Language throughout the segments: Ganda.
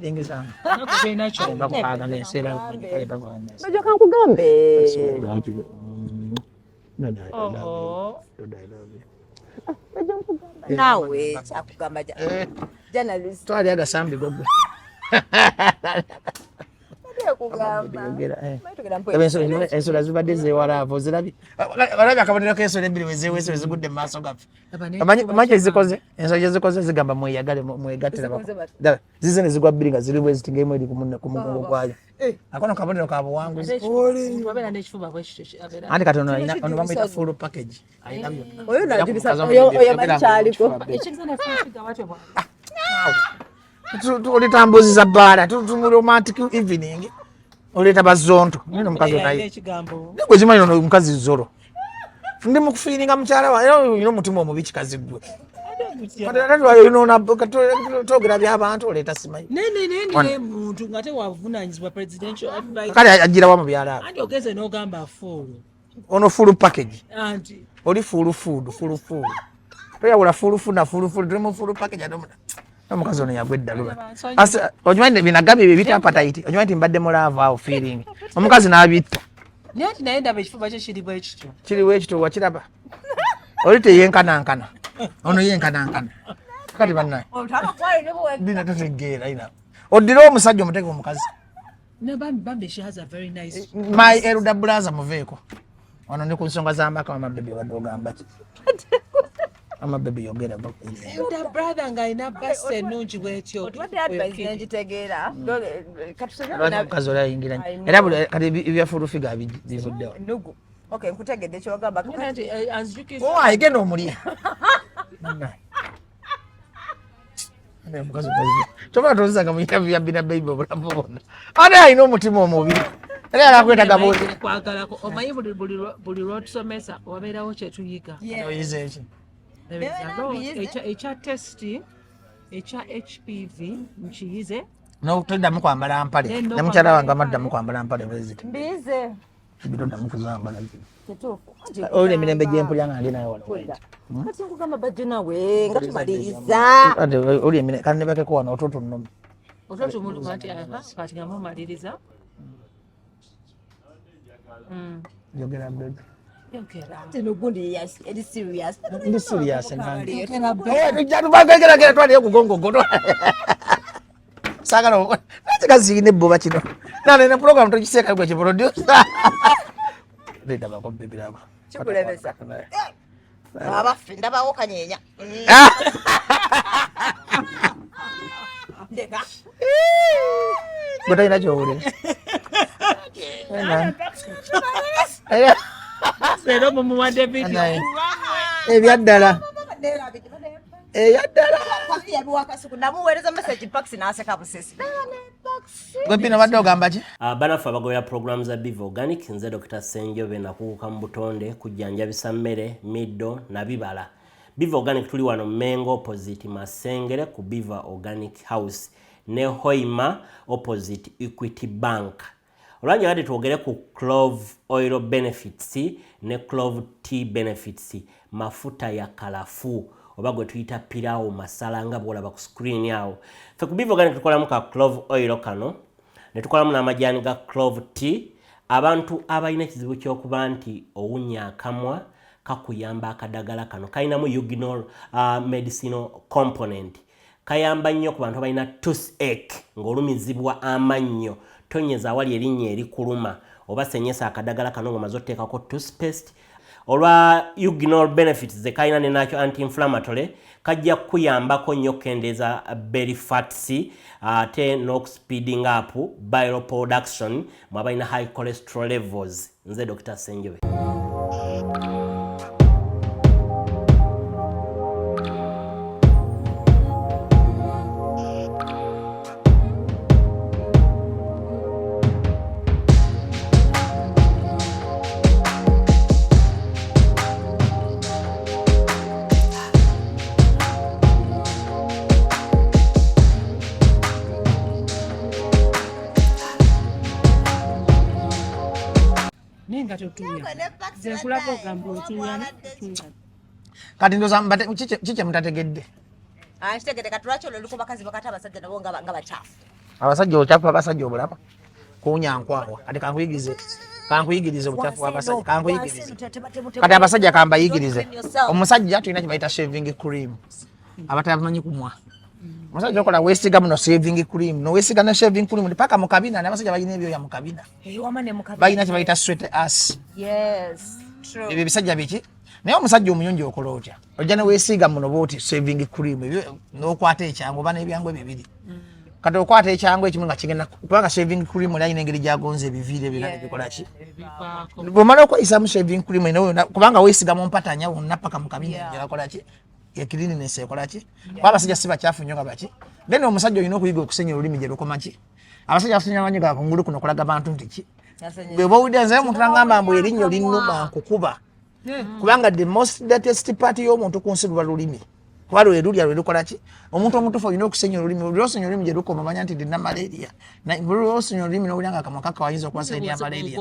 Ingeza. Bakupanga nesera. Bajo kankugambe. Nawe chakugamba journalist. Twali agasambi gogwe. Ensolo zibadde zeewalaavu zirabi walabi akabonero k'ensolo ebbiri wezeeweese wezigudde mu maaso gaffe amanyi ezikoze ensolo gyezikoze zigamba mweyagale mwegattira zize ne zigwa bbiri nga ziri bwe ziti ng'emu eri ku mugongo gwayo akono kabonero ka buwanguzi anti kati ono bamuyita full package oyo najubisa oyo malikyaliko tulitambuziza bbaala tumuli romantic evening oleeta bazonto nino mukazi naye gwe zimanyi ono mukazi zoro ndi mukufiiringa mukyala wa era olina omutima omubi kikazi gwe togera by'abantu oleeta simanyi nene muntu nga tewavunanyizibwa presidential advice kale agira wa mu byala anti ogeze n'ogamba fuulu ono full package anti oli full food toyawula full food na full tuli mu full package adomuna omukazi ono yagwedda luba okimanyi binagambye bye bita appetite okimanyi nti mbadde mulaavu awo feeling omukazi n'abitta naye ndaba ekifuba kye kiri bwe ekityo wakiraba oli teyenkanankana ono yenkanankana kati bannaye dina totegeera ina oddira omusajja omuteeke omukazi bambi she has a very nice my elder brother muveeko ono ne ku nsonga z'amaka amabebi wadde ogamba ki amabebi yogera elder brother nga alina basi ennungi bwetyo nengitegeera omukazi oli ayingira era kati ebyafulufiga bivuddewo nkutegedde kyogamba ayige n'omulya toba tozanga muyita byabina bayibu obulamu bwonna ate alina omutima omubi era yalakwetaga kwagalako omanyi buli lwotusomesa wabeerawo kyetuyiga oyize eki ekya testi ekya HPV nkiyize notoddamu kwambala mpale ne mukyala wange amaddamu kwambala mpale bweziti mbize toddamu kuzambala oli emirembe gyempulya nga ndi naye wano kati nkugamba bajje nawe nga tumaliriza oli emirembe kandi nebakeko wano ototunnomu ototumuluma nti kati nga mumaliriza yogera bebe Ndi serious tujatubagegera twaliyo kugongogo sagala nakikaziyina ebboba kino nanene program tokiseeka gwe kiprodusa ndabako bebiraba kikulemesa abaffe ndabawo kanyeenya ndeka gwe talina kyowulira leero mumuwadde vidiyo ebyaddala eyaddala namuweereza message pax n'aseka busesi gwe bino badde ogamba ki banaffe abagobera programu za Biva Organic nze Dr. Senjobe nakuuka mu butonde kujjanjabisa mmere middo na bibala. Biva Organic tuli wano Mengo opposite Masengere ku Biva Organic House ne Hoima opposite Equity Bank. Olwanja kati twogere ku clove oil benefits ne clove tea benefits mafuta ya kalafu oba gwe tuyita pirawo masala nga bwolaba ku screen yawo. Ffe ku Biva Organic tukolamu ka clove oil kano ne tukolamu n'amajani ga clove tea. Abantu abalina ekizibu ky'okuba nti owunya akamwa kakuyamba akadagala kano kalinamu eugenol medicinal component kayamba nnyo ku bantu abalina toothache ng'olumizibwa amannyo tonyeza awali erinnya erikuluma oba senyesa akadagala kano ng'omaze otteekako toothpaste olwa eugenol benefits ze kalina ne nakyo anti-inflammatory kajja kuyambako nnyo kendeeza belly fats ate n'okuspeeding up bile production mwabalina high cholesterol levels. Nze Dr. Senjobe. nenga totuya zenkulako ogamba otuyana kati ndoza kiki mutategedde kitegedde kati lwaki olwo liko bakazi bakati abasajja nabo nga bakyafu abasajja obucafu abasajja obulaba kunyankwawa kati kankuyigirize obucafu bw'abasajja kankuyigirize kati abasajja kambayigirize omusajja tulina kibayita shaving cream abatamanyi kumwa omusajja okola weesiga muno shaving cream noweesiga ne shaving cream paka mu kabina n'abasajja balina ebyoya mu kabina balina kibayita sweat ass ebyo ebisajja biki naye omusajja omuyonjo okola otya ojja ne weesiga muno booti shaving cream ebyo n'okwata ekyangu oba n'ebyangu bibiri kati okwata ekyangu ekimu nga kigenda kubanga shaving cream olina engeri gyagonza ebiviiri ebirala ebikola ki bw'omala okweyisamu shaving cream kubanga weesiga mu mpatanya wonna paka mu kabina gyabakola ki cleanliness ekola ki kuba abasajja si bakyafu nnyo nga baki then omusajja olina okuyiga okusenya olulimi gye lukoma ki abasajja basenya amanyi ga kungulu kuno okulaga bantu nti ki bwe bawulira nze omuntu nagamba mbu erinnyo linnuma nkukuba kubanga the most dirtiest part y'omuntu ku nsi luba lulimi kuba lwe lulya lwe lukola ki omuntu omutuufu olina okusenya olulimi olwosenya olulimi gye lukoma omanya nti ndina malaria olwosenya olulimi n'owulira nga akamwa kakka wayinza okuwasainia malaria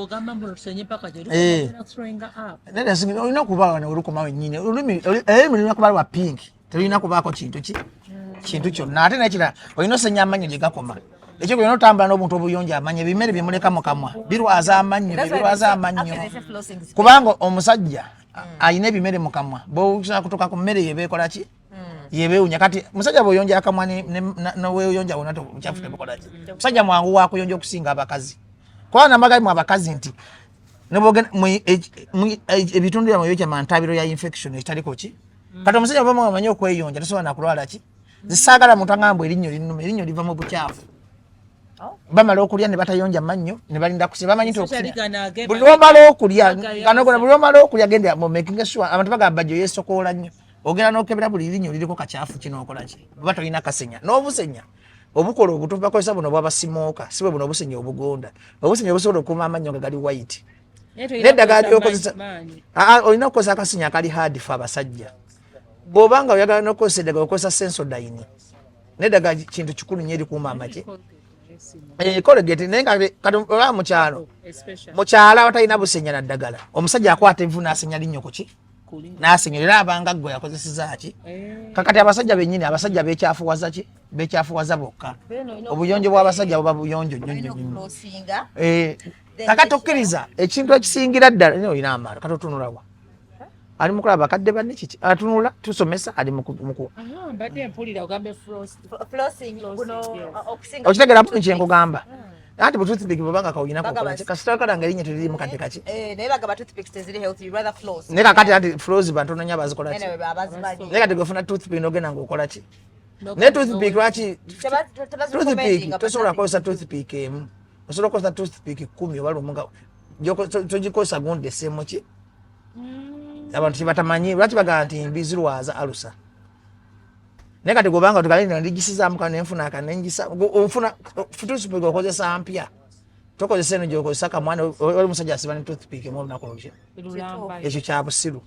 olina okuba ne olukoma wennyini olulimi lulina kuba lwa pink telulina kubaako kintu kyonna ate nekirala olina osenya amannyo gye gakoma ekyo olina otambula n'omuntu obuyonjo amannyo ebimere byemuleka mu kamwa birwaza amannyo kubanga omusajja alina ebimere mu kamwa bwosobola kutuuka ku mmere yebeekola ki yebeewunya kati musajja bw'oyonja akamwa neweeyonja wonna obukyafu tebukola ki musajja mwangu wakuyonja okusinga abakazi kuba namagalimu abakazi nti ebitundu byamwe byokya ntabiro ya infection ekitaliko ki kati omusajja bamu amanyi okweyonja tosobola nakulwala ki zisaagala muntu agamba erinnyo linnuma erinnyo liva mu bukyafu bamala okulya ne batayonja mannyo ne balinda kusiba bamanyi nti buli lwomala okulya buli lwomala okulya genda mu making sure abantu bagamba bajjo yeesokoola nnyo ogenda n'okebera buli linnyo liriko kacyafu kino okola ki baba tolina kasenya n'obusenya obukola obutuufu bakozesa buno bwabasimooka si bwe buno obusenya obugonda obusenya obusobola okuuma amannyo nga gali white n'eddagala lyokozesa olina okukozesa akasenya akali hard fe abasajja bw'obanga oyagala n'okozesa eddagala okozesa sensodyne n'eddagala kintu kikulu nnyo erikuuma amaki Colgate naye kati olaba mukyala watalina busenya na ddagala omusajja akwata envu n'asenya linnyo ku ki n'asenya era abanga gwe yakozeseza ki kakati abasajja bennyini abasajja beekyafuwaza ki beekyafuwaza bokka obuyonjo bw'abasajja buba buyonjo nnyo kakati okkiriza ekintu ekisingira ddala naye olina amaalo kati otunulawa ali mukulaba bakadde banne kiki atunula tusomesa ali okitegera muntu kyenkugamba anti butoothpick bwobanga kawulina kukola kasitakalanga erinnya teriri mukadde kaki naye kakati anti flows bantono nnyo abazikola ki naye kati gwefuna toothpick n'ogenda ng'okola ki naye toothpick lwaki toothpick tosobola kukozesa toothpick emu osobola okukozesa toothpick 10 oba lumu nga togikozesa gundi esseemu ki abantu kibatamanyi lwaki bagamba nti mbi zirwaza alusa naye kati gobanga tukalina ndigisizamu kano nenfuna akanenjisa ofuna toothpick okozesa mpya tokozesa eno gyokozesa kamwana oli musajja asiba ne toothpick emu olunaku olukya ekyo kya busiru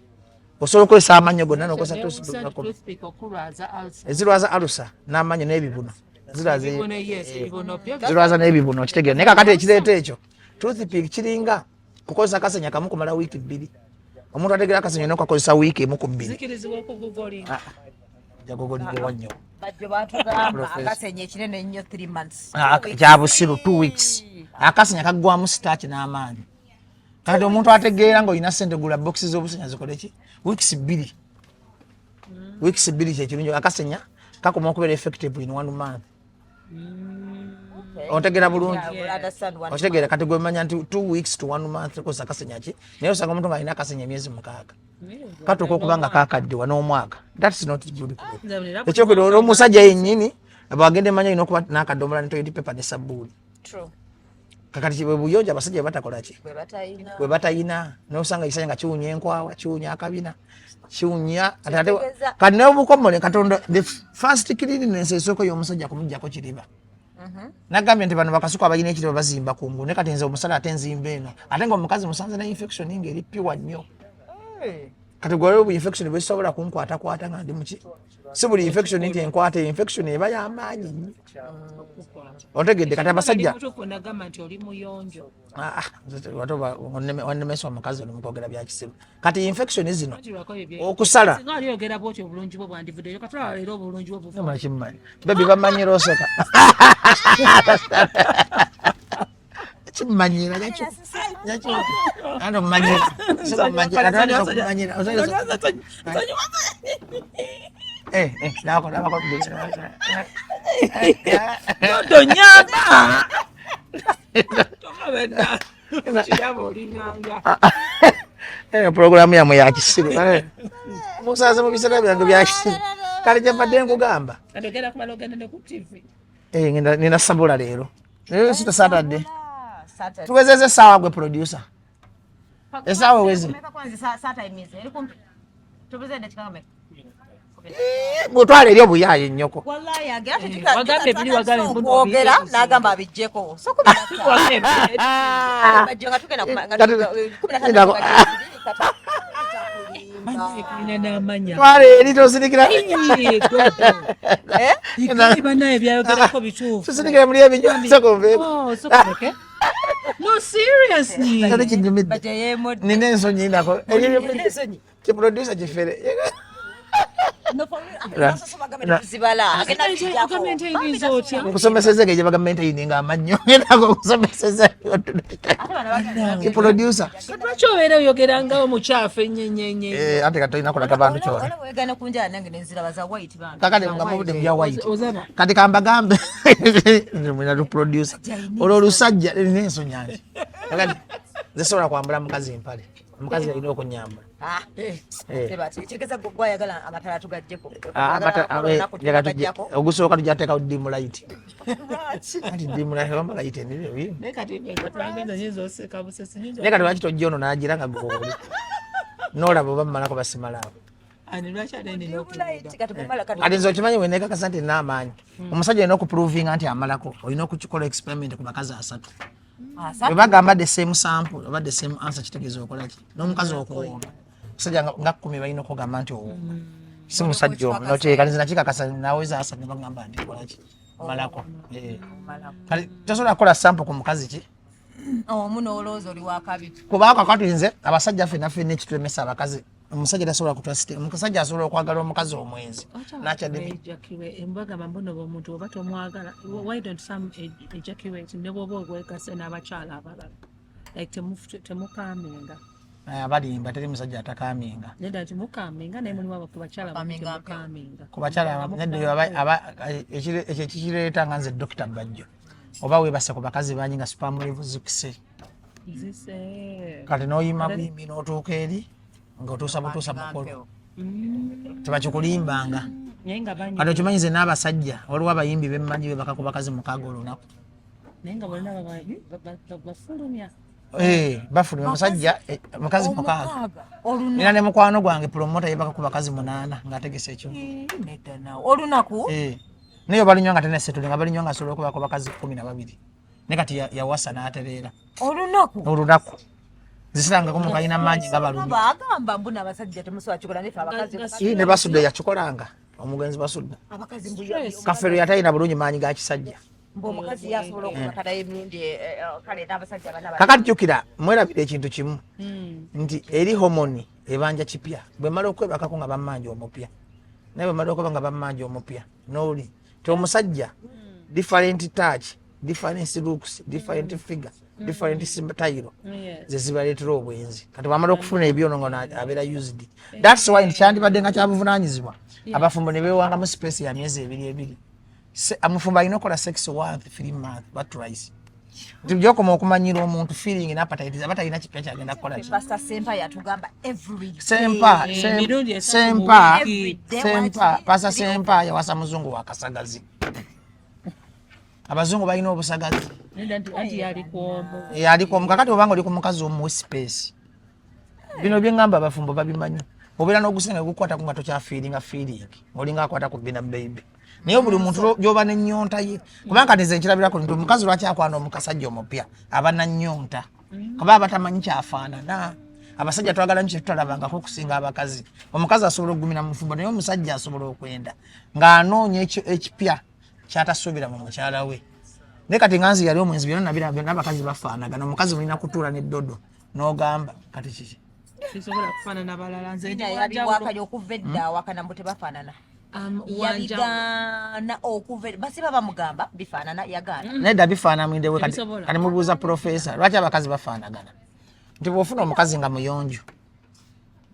osobola okukozesa amannyo gonna nokozesa toothpick ezirwaza alusa n'amannyo n'ebibuno zirwaza n'ebibuno okitegeera naye kakati ekireeta ekyo toothpick kiringa kukozesa akasenya kamu kumala wiiki 2 omuntu ategera akasenya nokakozesa wiiki emu ku 2 jagogolibwa nnyo akasenya ekinene nnyo 3 months kya busiru 2 weeks akasenya kaggwamu starch n'amaanyi kati omuntu ategeera ng'olina ssente gula boxi z'obusenya zikole ki weeks 2 kyekirungi akasenya kakoma okubeera effective in 1 month otegera bulungi otegera kati gwemanya nti 2 weeks to 1 month okozesa akasenya ki naye osanga omuntu ng'alina akasenya emyezi 6 katuuka okuba nga kakaddewa n'omwaka that's not good ekyokubiri omusajja yennyini bwagenda emanya olina okuba n'akadomola ne toilet paper ne sabbuuni kakati bwe buyonja abasajja batakola ki bwe batayina n'osanga ekisanya nga kiwunya enkwawa kiwunya akabina kiwunya kati n'obukomole katonda the first cleanliness esooka y'omusajja kumuggyako kiriba nagambye nti bano bakasuka abalina ekiriba bazimba kungulu naye kati nze omusala ate nzimba eno ate nga omukazi musanze na infection ng'eri piwa nnyo kati gwe bu infection bwe sobola kunkwata nga ndi muki si buli infection nti enkwata infection eba y'amaanyi otegedde kati abasajja wannemesa omukazi ono mukwogera bya kisiru kati infection zino okusala bebi bamanyira oseka kimanyira programu yamwe yakisiru musaze mu biseera byange byakisiru kale gyembadde nkugamba nina sabula leero sita Saturday tuwezeze sawa gwe producer esawa wezi mutwale eri obuyaye nnyoko kwogera n'agamba abijjeko twale eri tosirikira tusirikire muli ebinywa No, seriously. Nina ensonyi nako kiproducer kifere okusomeseza ge gyebagamenti eyininga amannyo nako okusomeseza kiproducer lwaki obeera oyogerangawo mukyafu ennyenyenye ate kati olina kulaga bantu kyole kakati nga mubudde mu bya white kati kambagambe mwina luproducer olwo olusajja lina ensonyi ati kakati zisobola kwambula mukazi empale omukazi alina okunyamba ogusooka tujateeka dimu light ati dimu light naye kati lwaki tojja ono n'agira nga goli n'olaba oba mmalako basimalaawo ati nze okimanyi wenekakasa nti nina amaanyi omusajja olina okuprovinga nti amalako olina okukikola experiment ku bakazi 3 bwe bagamba the same sample oba the same answer kitegeeza okolaki n'omukazi okuwoma omusajja nga 10 balina okugamba nti si musajja omu noteekaniza nakikakasa naweza asa ne bagamba nti kolaki malako kale tosobola kukola sample ku mukazi ki omu n'olowooza oli wakabiri kuba kakati nze abasajja ffenna ffenna ekitwemesa abakazi omusajja tasobola kutwasite omusajja asobola okwagala omukazi omwenzi embagamba mbono omuntu oba tomwagala why don't some ejaculate ne bwoba ogwekase n'abakyala abalala like temukaaminga abalimba teri musajja atakaminga nedda nti mukaaminga naye mulimu abakyala mukaaminga ku bakyala ekyo ekikireeta nga nze dokita Bajjo oba weebase ku bakazi bangi nga spam level zikise kati n'oyima buyimbi n'otuuka eri ng'otuusa butuusa mukolo tebakikulimbanga kati okimanyize n'abasajja waliwo abayimbi bemmanyi bebaka ku bakazi 6 olunaku naye nga bolina bafulumya bafulumya omusajja mukazi 6 nina ne mukwano gwange promota yebaka ku bakazi 8 ng'ategesa ekimu olunaku naye balinnyo nga tenesetuli nga balinnyo nga asobola okubako bakazi 12 naye kati yawasa n'atereera olunaku zisirangako mukayina maanyi nga bagamba mbuna abasajja temusobola kikola nefe abakazi ne basudde yakikolanga omugenzi basudde kafero yatalina bulungi maanyi ga kisajja omukazi yasobola okukakala emirundi kale n'abasajja bana kakati jjukira mwerabira ekintu kimu nti eri homoni ebanja kipya bwe mala okwebakako nga bammanja omupya naye bwe mala okweba nga bammanja omupya n'oli ti omusajja different touch different looks different figure different style zezibaleetera obwenzi kati wamala okufuna ebyono nga abeera used that's why ntikyandibadde nga kyabuvunaanyizibwa abafumbo ne beewangamu space ya myezi 2 amufumbo alina okola sex once 3 months but twice nti gyokoma okumanyira omuntu feeling n'appetite aba talina kipya kyagenda kukola Pastor Sempa yatugamba every Pastor Sempa yawasa muzungu wa Kasagazi abazungu balina obusagazi yaliko kakati obanga oli ku mukazi omuwe space bino byengamba abafumbo babimanyi obeera n'ogusenga gukwata ku nga tokyafiiringa feeling olinga akwata ku bina baby naye buli muntu gyoba n'ennyonta ye kubanga nze nkirabirako nti omukazi lwaki akwana omukasajja omupya aba na nnyonta kuba aba tamanyi kyafaanana abasajja twagala nchi tutalabangako okusinga abakazi. Omukazi asobola okugumira mu nfumbo naye omusajja asobola okwenda ng'anoonya ekyo ekipya kyatasuubira mu mukyala we. Naye kati nganzi yali omwenzi byonna n'abakazi bafaanagana. Omukazi mulina kutuula n'eddodo n'ogamba kati kiki sisobola kufaanana balala nze yabiwaakali okuva edda awakana mbu tebafaanana yabigana okuva basi baba mugamba bifaanana yagaana naye dda bifaanana mwindewe kati mubuuza profesa lwaki abakazi bafaanagana nti bw'ofuna omukazi nga muyonjo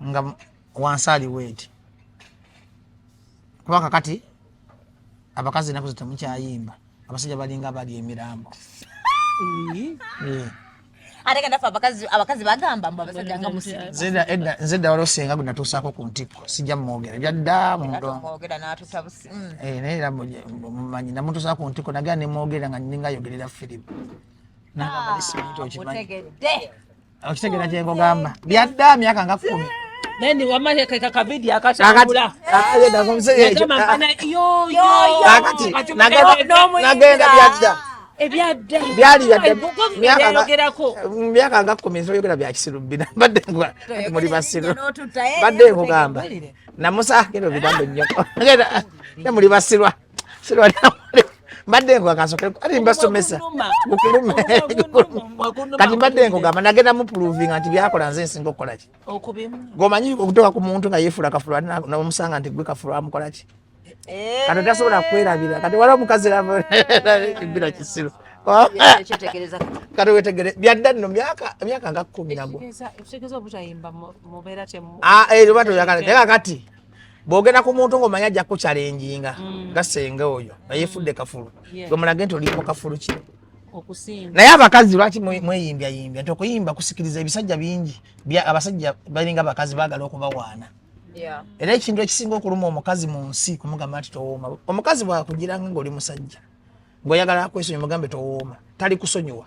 nga wansi aliwo eti kubanga kati abakazi ennaku zo temukyayimba abasajja balinga bali emirambo ate kanda fa abakazi bagamba mbu abasajja nga musiri nzedda waliwo senga gwe natuusaako ku ntikko sijja mwogera byadda mwogera n'atutabusi naye era mumanyi namutuusaako ku ntikko nagera ne mwogerera nga ninga ayogerera firimu nagamba lisiminti okimanyi okitegera kye nkugamba byadda myaka nga 10 nani wamaye kaka kabidi akashangula nagenda byadda ebyadda byali myaka nga 10 nsoyogera bya kisiru bina badde muri basiru badde nkugamba namusa kino bigambo nnyo ne muri basirwa sirwa badde nkugamba ati mbasomesa bukulume kati badde nkugamba nagenda mu proving anti byakola nze nsinga okukola ki gomanyi okutoka ku muntu nga yeefula kafulwa namusanga nti gwe kafulwa mukola ki kati tasobola kwerabira kati waliwo omukazi bira kisiru kati wetegere byadda nno myaka nga 10 nagwo lwatoyagala kati bwogenda ku muntu ng'omanya ajja kukyalenjinga nga senge oyo nga yeefudde kafulu gwe mulage nti olimu kafulu ki naye abakazi lwaki mweyimbyayimba nti okuyimba kusikiriza ebisajja bingi abasajja balinga abakazi baagala okubawaana era ekintu ekisinga okuluma omukazi mu nsi kumugamba nti towooma omukazi bwakugiranga ng'oli musajja ng'oyagala akwesonyiwa mugambe towooma tali kusonyiwa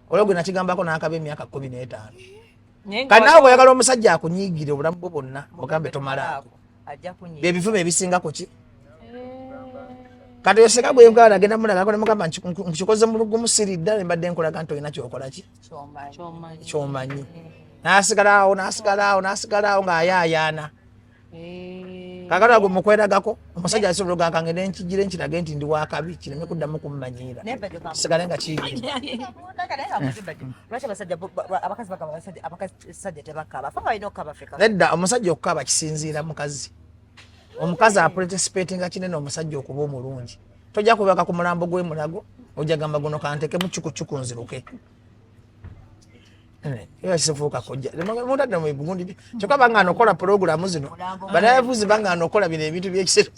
olwo gwe nakigambako n'akaba emyaka 15 kati naawe bw'oyagala omusajja akunyiigire obulamu bwo bwonna mugambe tomalaako byebivume ebisingako ki kati oseka bwengala agenda mulagako nemugamba nkikoze mu lugumu siridda nembadde nkolaga nti olina kyokola ki kyomanyi n'asigalawo ng'ayaayaana kakati agwe mukweragako omusajja asobola oganga ngende nkigire nkirage nti ndi wakabi kireme kuddamu kummanyiira kisigale nga kiiri nedda omusajja okukaba kisinziira mukazi omukazi aparticipatinga kinene omusajja okuba omulungi tojja kubaka ku mulambo gw'emulago ojja gamba guno kantekemu cukucuku nziruke sifuuka kojja mutadde mu bugundi kyokka banga nokola puroguramu zino banayavuzi banga nokola bino ebintu by'ekiseru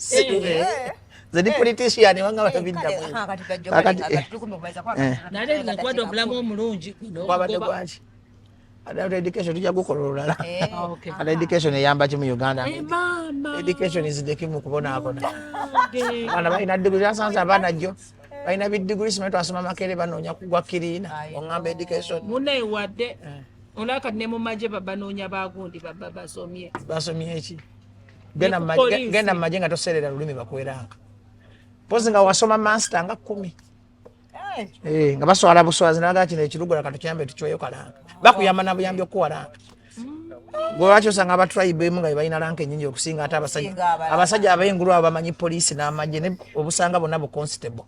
zedi politician wanga babiddamu nale ngakwada omulamu omulungi kwabadde gwaki adult education tujja gukola olulala adult education eyamba ki mu Uganda education zidekimu kubonaabona abaana balina diguli asanze abaana jjo balina bidiguli simanyi twasoma makere banoonya kugwa kiriina oŋŋamba education muneewadde olaka ne mu magye babanoonya bagundi basomye eki genda mu magye nga toserera lulimi bakweranga pozi nga wasoma master nga 10 nga baswala buswazi naga kino ekirugula katuyambe tukyoyo kalanga bakuyamba nabuyambi okuwalanga gwe lwaki osanga abatribe emu nga balina lanka ennyingi okusinga ate abasajja abayengulu abo bamanyi poliisi n'amagye ne obusanga bonna bu constable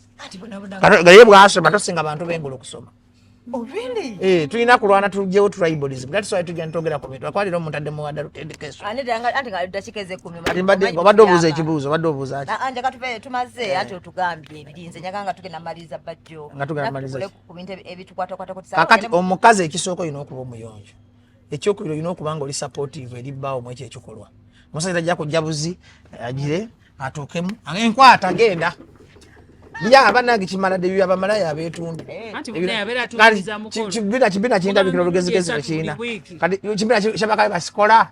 gaye bwasoma tosinga abantu b'engulu okusoma tulina kulwana tugyewo tribalism that is why tugenda twogera ku bintu akwalira omuntu adde mu adult education obadde obuuza ekibuuzo obadde obuuza ki anje katuve tumaze ate otugambye ebirinze nyaganga tugenda maliriza bajjo nga tugenda maliriza ku bintu ebitukwatakwata kakati omukazi ekisooka olina okuba omuyonjo ekyokubiri olina okuba nga oli supportive eribbaawo mu ekyo ekikolwa omusajja ajja kujja buzi agire atuukemu enkwata genda bya abanange kimala de bya bamalaya abetundu kibina kindabikira olugezigezi lwekiina kati kibina kyabakale basikola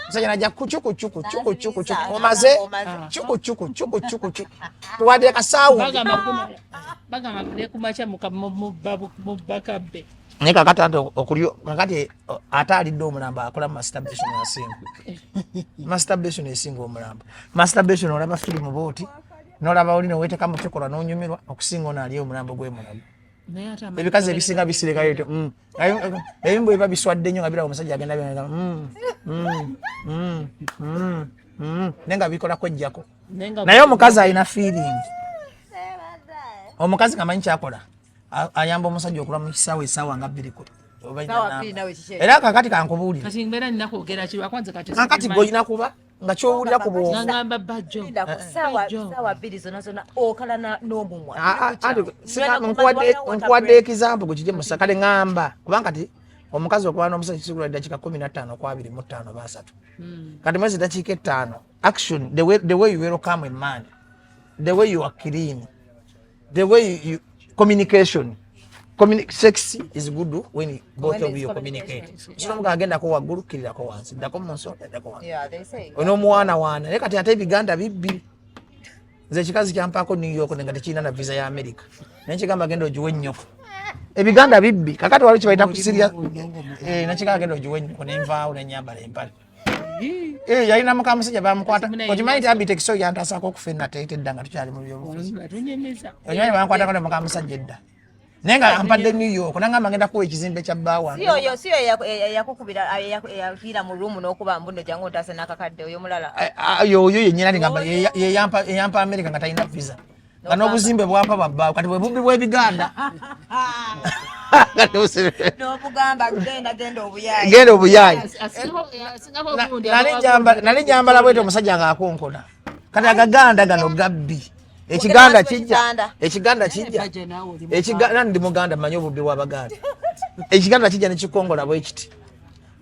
omusajja najja kucukucuku omaze cukucuku tuwadde kasaawu naye kakati ate okulyo kakati ate alidde omulambo akola masturbation asinga masturbation esinga omulambo masturbation olaba firimu booti nolaba oli noweeteka mu kikola n'onyumirwa okusinga ono aliyo omulambo gw'emulago ebikazi ebisinga bisirekayo ebimu bwe biba biswadde nnyo nga biraba omusajja agenda byenga naye nga bikola kwejjako naye omukazi alina feeling. Omukazi ngamanyi kyakola ayamba omusajja okula mu kisaawe essaawa nga 2 era kakati kankubuulire kakati golina kuba nga kyowulira ku bwongo nkuwadde ekizampu gwe kijje musa kale ŋŋamba kubanga kati omukazi okuba n'omusajja kisigula eddakiika 15 ku 25 basatu kati mwezi eddakiika 5 action the way you welcome a man, the way you are clean, the way you communication. Sex is good when both of you communicate. So nga agenda ko waggulu kirira ko wansi ndako munso ndako wansi. Yeah, they say. Ono mwana wana ne kati ate Biganda bibbi. Nze kikazi kyampako New York nga tekina na visa ya America. Nenchigamba agenda ojuwe nnyoko. Biganda bibbi kakati wali kibaita ku Syria. Nachika agenda ojuwe nnyoko ne nvaawo ne nyambala empale. Yalina mukamusajja bamukwata okimanyi abite kiso yantasako okufenna teetedda nga tukyali mu byobufuzi. Onyanyi bamukwata ko mukamusajja edda. Nenga ampadde New York nanga magenda kuwa ekizimbe kya bbawa. Siyo yakukubira yakira mu room n'okuba mbuno jangu ntase nakakadde oyo mulala. Oyo yennyina ngamba yampa America nga talina visa. Nga n'obuzimbe bwampa babbawo kati bwe bubbi bw'Ebiganda. N'obugamba genda obuyayi. Genda obuyayi. Nali njambala bwete omusajja ng'akonkona. Kati Agaganda gano gabbi. Ekiganda kijja ndi Muganda manyi obubbi bw'Abaganda. Ekiganda kijja ne kikongola bwe kiti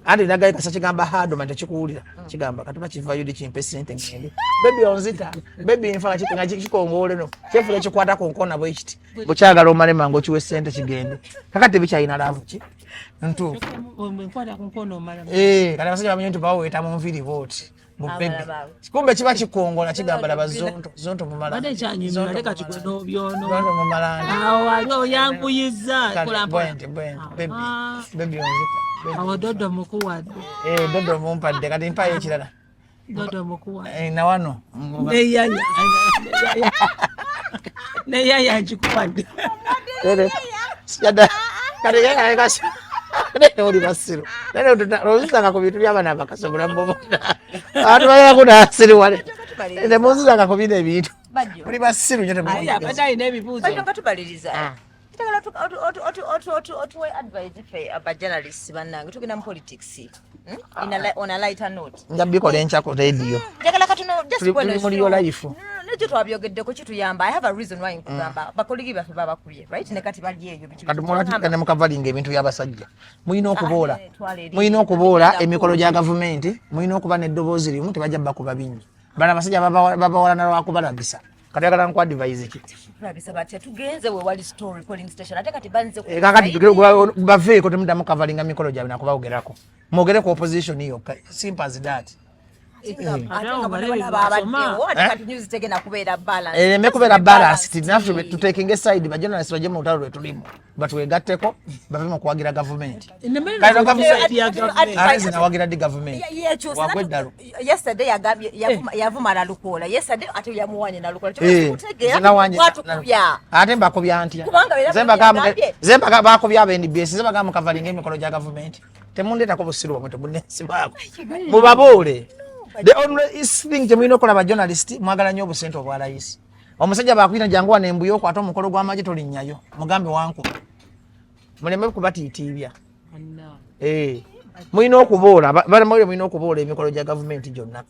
andi nagaye kasa kigamba hado mante kikuwulira kigamba katuma kivayo dikimpe sente ngende baby onzita baby nfa nga kikongole no kyefule kikwata ku nkona bwe kiti bukyagala omale mango kiwe sente kigende kakati bikyayina laavu ki ntu nkwata ku nkono omala kati basajja bamenye nti baweta mu nviri vote mupebi kumbe kiba kikongola kigamba laba zonto mu malanga bade kyanyimira leka kigweno byono zonto mu malanga awo aliwo yankuyiza kola baby onzita awo dodo mukuwadde dodo mumpadde kati mpayo ekirala dodo mukuwadde na wano neyaya nkikuwadde sijada kati yaya kasi oli basiru oluzanga ku bintu by'abaana abakasobola mbobona abantu bayala kunasiru wale temuzuzanga ku bino ebintu oli basiru nyo temualina ebibuuzo otuwe advice fe abajournalists bannange tugenda mu politics on a lighter note njabikola enkya ku radio njagala katuno just tuli muri yo life nekyo twabyogeddeko kituyamba. I have a reason why nkugamba bakoligi baffe babakubye right ne kati bali eyo kati mulati ne mukavalinga ebintu by'abasajja muyina okuboola emikolo gya gavumenti muyina okuba n'eddoboozi limu tebajja bakuba bingi bana abasajja babawalana lwakubalagisa kati agala nku advise ki kulabisa batya tugenze we wali story polling station ate kati banze ku kakati baveeko temudamu kavalinga mikolo gyabwe nakubawogerako mwogere ku opposition iyo simple as that emekubeera balance tinaffe tutekinga eside bajournalist bajje mu lutalo lwetulimu batwegatteko bave mu kuwagira gavumenti zinawagira di gavumenti wagweddalo yesterday yavuma nalukola yesterday ate yamuwanye nalukola ate mbakubya ntya zembaga bakubya abenbs zebaga mukavalinga emikolo gya gavumenti temundetako busiru bwamwe tebunensi bwako mubaboole. The only thing temulina okola abajournalist mwagala nnyo obusente obwa layisi omusajja bakuyina jangu wano embuyo okwata omukolo gw'amagye tolinnyayo mugambe wankuba muleme kubatiitiibya mulina okuboola balamawulire mulina okuboola emikolo gya gavumenti gyonna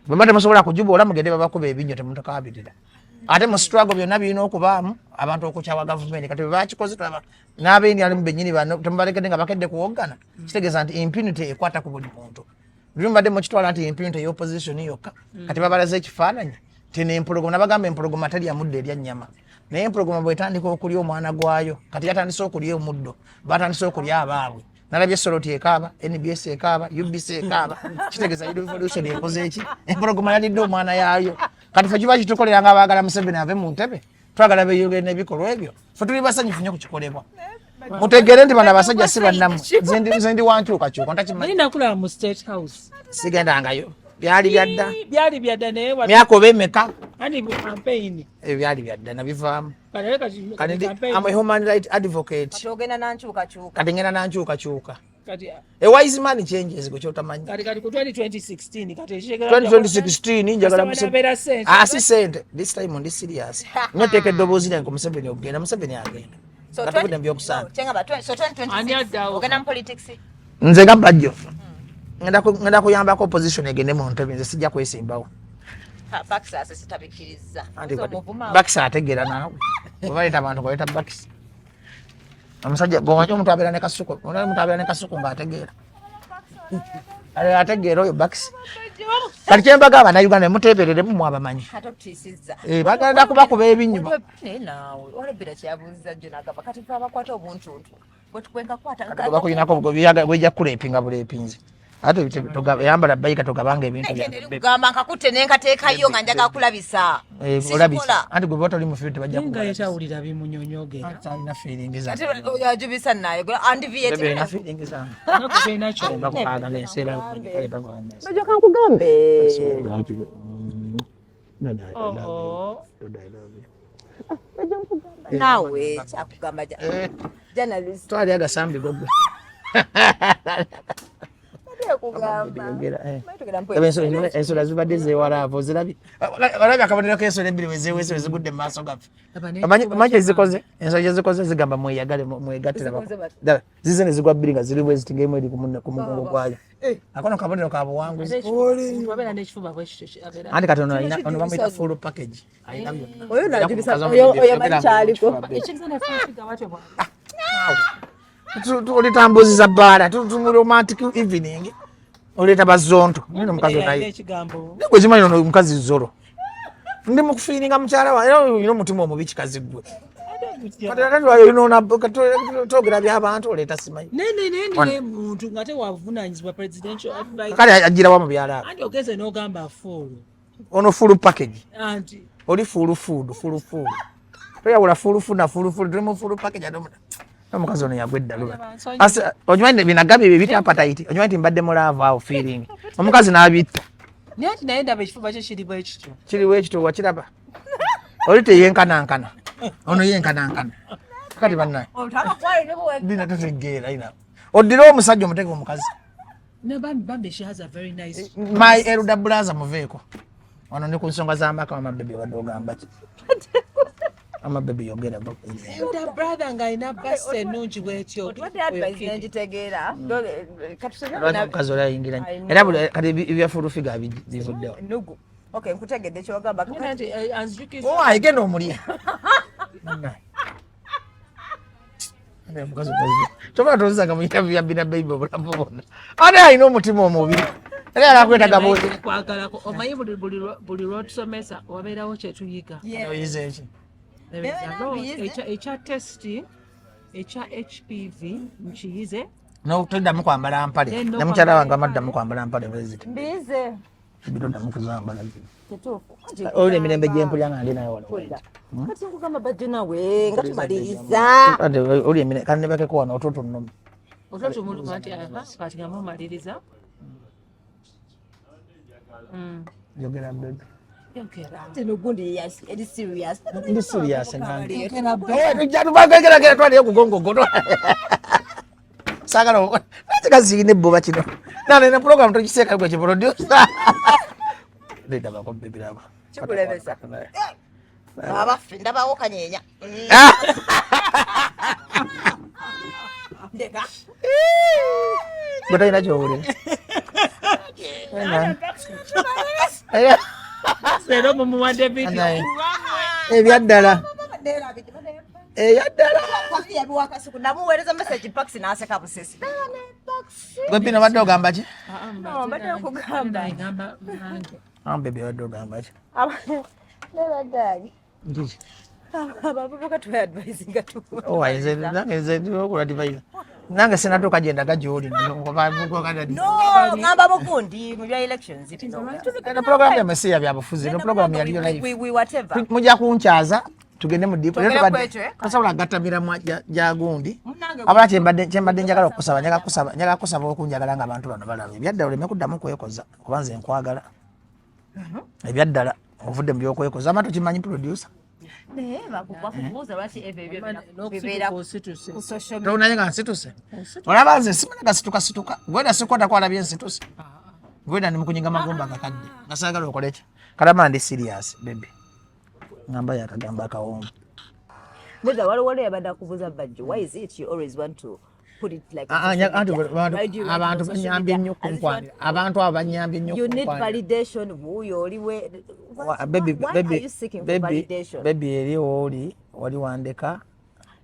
bwemba temusobola kugiboola mugende babakuba ebinnyo temutakabirira ate mu struggle byonna birina okubaamu abantu okukyawa gavumenti kati bebakikoze tulaba n'abeeni alimu bennyini bano temubalekede nga bakedde kuwoggana kitegeeza nti impunity ekwata ku buli muntu lumbadde mukitwala nti impunity y'opposition yokka kati babalaze ekifaananyi tinempologoma nabagamba empologoma talya muddo erya nnyama naye empologoma bwetandika okulya omwana gwayo kati yatandise okulya omuddo batandise okulya abaabwe nalabye Soroti ekaaba NBS ekaaba UBC ekaaba kitegeeza revolution ekoze eki empologoma yalidde omwana yaayo kati fe kiba kitukolera nga abaagala Museveni ave mu ntebe twagala beeyogere n'ebikolwa ebyo fe tuli basanyufu nnyo kukikolebwa mutegere nti bano abasajja si bannamu nze ndi wankyukakyuka ntakimanyi nakulaba mu State House sigendangayo byali byadda byali byadda naye myaka oba emeka ani mu campaign byali byadda nabivaamu kati campaign I'm a human right advocate kati ogenda nankyukakyuka kati ngenda nankyukakyuka kati a wise man changes gwe kyotamanyi kati ku 2016 kati 2016 njagala Museveni si sente this time ndi serious nyoteeka eddoboozi lyange ku Museveni okugenda Museveni agenda katubudde mbyokusaana ani addawo ogenda mu politics nze nga bajjo ngenda kuyambako opposition egende mu ntebe nze sijja kwesimbawo bakisase sitabikiriza bakisa ategeera naawe obaleeta abantu baleeta bakisa omusajja bwomanya omuntu abeera ne kasuku omuntu abeera ne kasuku ng'ategeera ategeera oyo bakisi kati kyembaga abannayuganda muteebereremu mwabamanyi bagenda kubakuba ebinyuma naawe olebera kyabuuziza jjo nagamba kati fe abakwata obuntuntu bakulinako bwejja kuleepinga buleepinzi ate yambala bayika togabanga ebintu gamba nkakutte nenkateekayo nga njaga kulabisa olabisa anti gwe bota oli mu fiilt bajja nga yetawulira bimunyonyogera alina feeling ati yajubisa naye andi vietnam alina feeling zange nakufeena kyo bakukaagala enseera bajja kankugambe naawe kyakugamba journalist twali agasambi gogwe ensolo zibadde zewalaavu ozirabye olabye akabonero k'ensolo ebbiri wezeeweese wezigudde mu maaso gaffe amanyi kyezikoze ensolo kyezikoze zigamba mweyagale mwegattira zize ne zigwa bbiri nga ziri bwe ziti ng'emu eri ku mugongo gwayo akono kabonero ka buwanguzi anti kati ono bamuyita full package oyo makyaliko olitambuziza bbaala mu romantic evening oleeta bazonto nino mukazi naye gwe zimanyi ono mukazi zoro ndi mukufiiringa mukyala wa era olina omutima omubi kikazi gwe togera byabantu oleeta simanyi nene muntu nga tewavunanyizibwa presidential advice kale agira wa mu byala anti ogeze n'ogamba fuulu ono full package anti oli full food toyawula full food na full food tuli mu full package omukazi ono yagwa eddaluba okimanyi binagabi bye bita appetite okimanyi nti mbadde mulaavu awo feeling omukazi n'abitta naye ndaba ekifuba kye kiri bwe kityo kiriwo ekito wakiraba oli teyenkanankana ono yenkanankana kati bannaye dina totegeera ina oddira omusajja omuteke omukazi bambi she has a very nice my elder brother muveeko ono ndi ku nsonga z'amaka wamabebe wadde ogamba ki amabebe yogera elder brother nga alina basi ennungi bwetyo nengitegeera omukazi oli ayingira era kati ebyafulufiga bivuddewo nkutegedde kyogamba ayigenda omulya toba tozanga muinterview ya bina baby obulamu bwonna ate alina omutima omubi era alakwetaga kwagalako omanyi buli lwotusomesa wabeerawo kyetuyiga oyiza eki ekya testi ekya HPV nkiyize notoddamu kwambala mpale namukyala wange amaddamu kwambala mpale bweziti mbize bidoddamu kuzambala oli emirembe gyempulya nga ndi naye wano kati nkugamba bajjo nawe nga tumaliriza oli emirembe kandi nebakeko wano ototo nnomu ototumulumati kati nga mumaliriza yogera bebe ndi serious nange tujjatubagegera twaliyo kugongogo sagala nakikaziine ebboba kino nanene program tokiseeka gwe kiproducer ndabako bebiraba kikulebesa abaffe ndabawo kanyeenya ndeka gwe talina kyowulira leero mumuwadde video ebyaddala eyaddala yabiwakasiku namuweereza message paxi n'aseka busesi gwe bino badde ogamba ki mbadde okugamba bebe badde ogamba ki nebaddaagi ndiki abavubuka tweadvisinga okuladivaiza nange sinatuuka gyendaga gyoli ngamba bugundi mu bya elections programu ya mesiya byabufuzi no programu yaliyo live whatever mujja kunkyaza tugende mu deep tasobola gatamira mu jagundi abala kyembadde njagala kusaba okunjagala nga abantu bano balaba ebyaddala oleme kuddamu kwekoza kubanze enkwagala ebyaddala ovudde mu byokwekoza amatu kimanyi producer tonaye nga nsituse olaba nze simana gasituka gweda sikwata kwalabye nsituse gweda ndi mukunyiga magumba gakadde gasagala okole ki kalama ndi serious baby ngamba yakagamba akawombo Neda waliwo yabadde akubuza bajjo why is it you always want to put it like abantu banyambye nnyo kunkwanira abantu abanyambye nnyo you need validation wuyo oliwe baby are you seeking for validation baby eri wali wandeka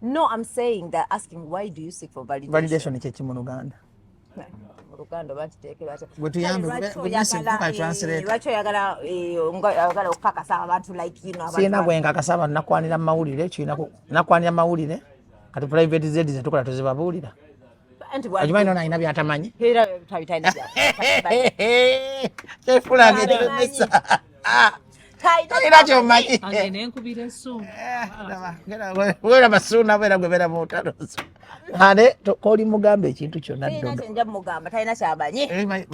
no I'm saying that asking why do you seek for validation kye ki mu Luganda Luganda bakiteekera ata lwaki oyagala okukakasa abantu like you know siina gwenkakasa abantu nakwanira mawulire nakwanira mawulire kati private zedi zetukola tuzibabuulira okimanyi nona alina byatamanyi kyefulange kyemesa talina kyomanyi wera basuuna beera gwe beera mutalozo ane koli mugamba ekintu kyonna mugamba talina kyamanyi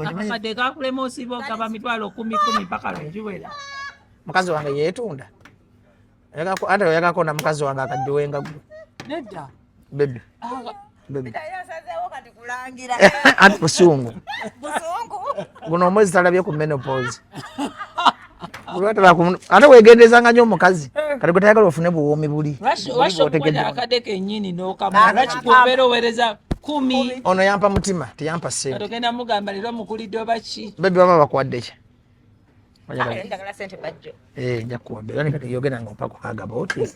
akakadde kakulema osiba ogaba 10,000 mpaka lwenjiwera mukazi wange yeetunda ate oyagako na mukazi wange akaddiwenga gwe nedda bebi yasazeewo kati kulangira anti busungu guno omwezi talabye ku menopause ate wegendezanga nnyo omukazi kati gwe tayagala ofune buwoomi buli washokweda akadde kennyini n'okamala lwakikubeera oweereza 10 ono yampa mutima teyampa ssente atogenda mugamba leero mukulidde oba ki bebi baba bakuwadde ki njagala sente bajjo nja kuwadde ani kati yogera nga ompa kuagaba oti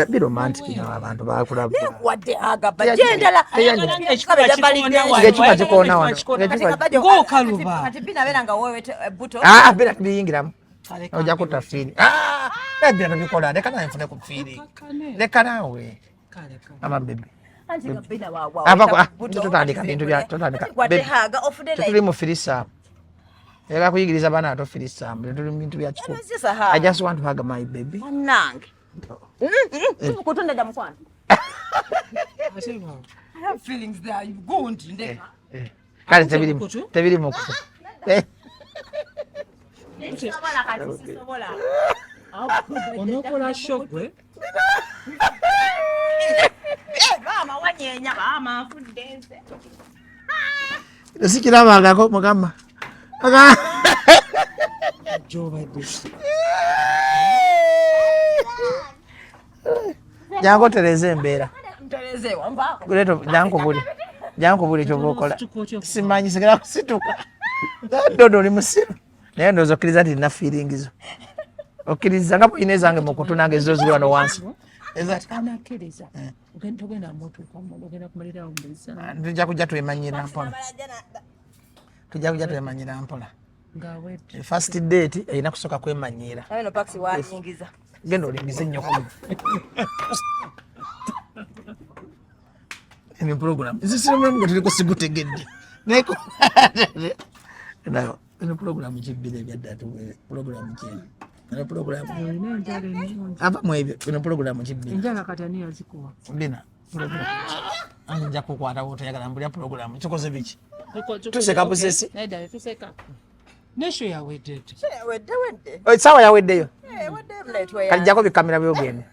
bi romantic nawo abantu bakulaba wadde agaba jendala ng'ekipa kikoona wano ng'okaluba kati binabeera nga wowe buto bira biyingiramu ojja kutta fiiri bira tobikola leka nawe nfune ku fiiri leka naawe ama bebi tutandika bintu tetuli mu firisaamu ega kuyigiriza baana bato firisaamu tetuli mu bintu bya kikulu I just want to hug my baby nange kutunda mukwano I have feelings there you go ndeka kale tebiri mu kutu onokola shogwe mama wanyenya mama afuddense sikirabangako mugamba jobadde jangu tereze embeera jankubuli kyoba okola simanyi sigala kusituka dodo oli musiru naye ndowooza okkiriza nti nina fiiringizo okkiriza nga bwina ezange mu kutu nange ezo ziri wano wansi tujja kujja twemanyira mpola first date erina kusooka kwemanyiira genda olingize nnyo eno program ezisiramu nga tuliko sigutegedde eno program kibbira ebyaddatu program kyeno eno program ava mu ebyo eno program kibbira enjala kati ani yazikuwa bina nja kukwatawo toyagala mbulya program kikoze biki tuseka busesi tuseka nesho yawedde sawa yaweddeyo kati jjako bikamera byogende